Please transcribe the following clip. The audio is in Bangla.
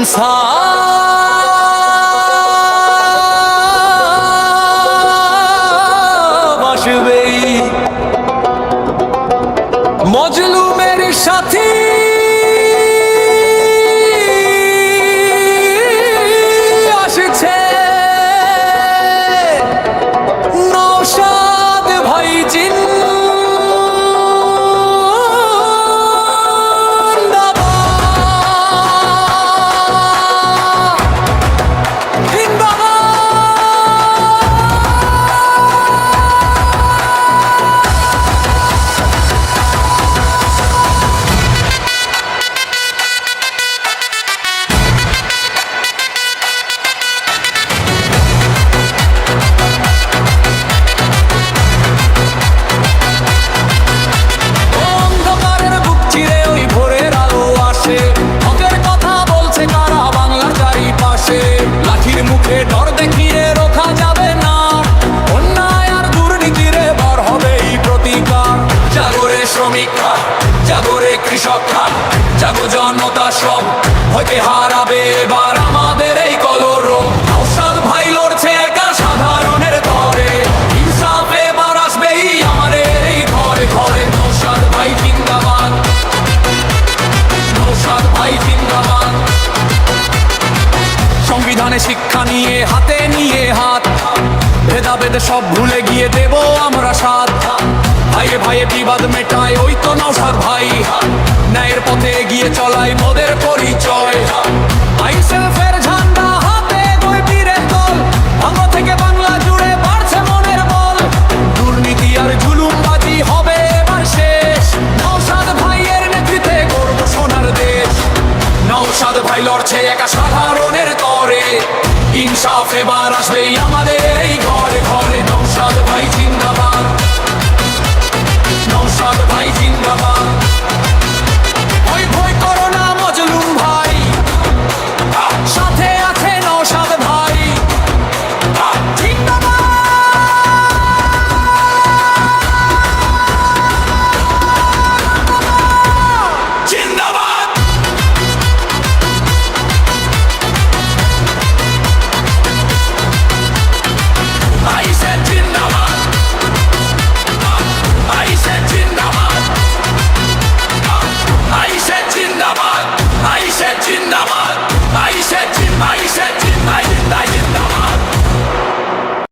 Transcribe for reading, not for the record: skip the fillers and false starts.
ইনসাফ আসবেই। মজলুমের সাথী আসছে, নওশাদ ভাই লাঠির মুখে ডর দেখিয়ে রোখা যাবে না, অন্যায় আর দুর্নীতির এবার হবে এই প্রতিকার। জাগরে শ্রমিকরা, জাগরে কৃষকরা, জাগো জনতা সব, হইতে হারাবে এবার আমাদের এই কলরব। নওশাদ ভাই লড়ছে একা সাধারণের তরে, ইনসাফ এবার আসবেই আমাদের এই ঘরে ঘরে। নওশাদ ভাই জিন্দাবাদ, নওশাদ ভাই জিন্দাবাদ। সংবিধানে শিক্ষা নিয়ে হাতে নিয়ে হাত, ভেদাভেদ সব ভুলে গিয়ে দেব আমরা সাথ। ভাইয়ে ভাইয়ে বিবাদ মেটায় ওই তো নওশাদ ভাই, ন্যায়ের পথে এগিয়ে চলাই মোদের পরিচয়। আইন সেলফের ঝান্ডা হাতে, দুই বীরের দল, ভাঙো থেকে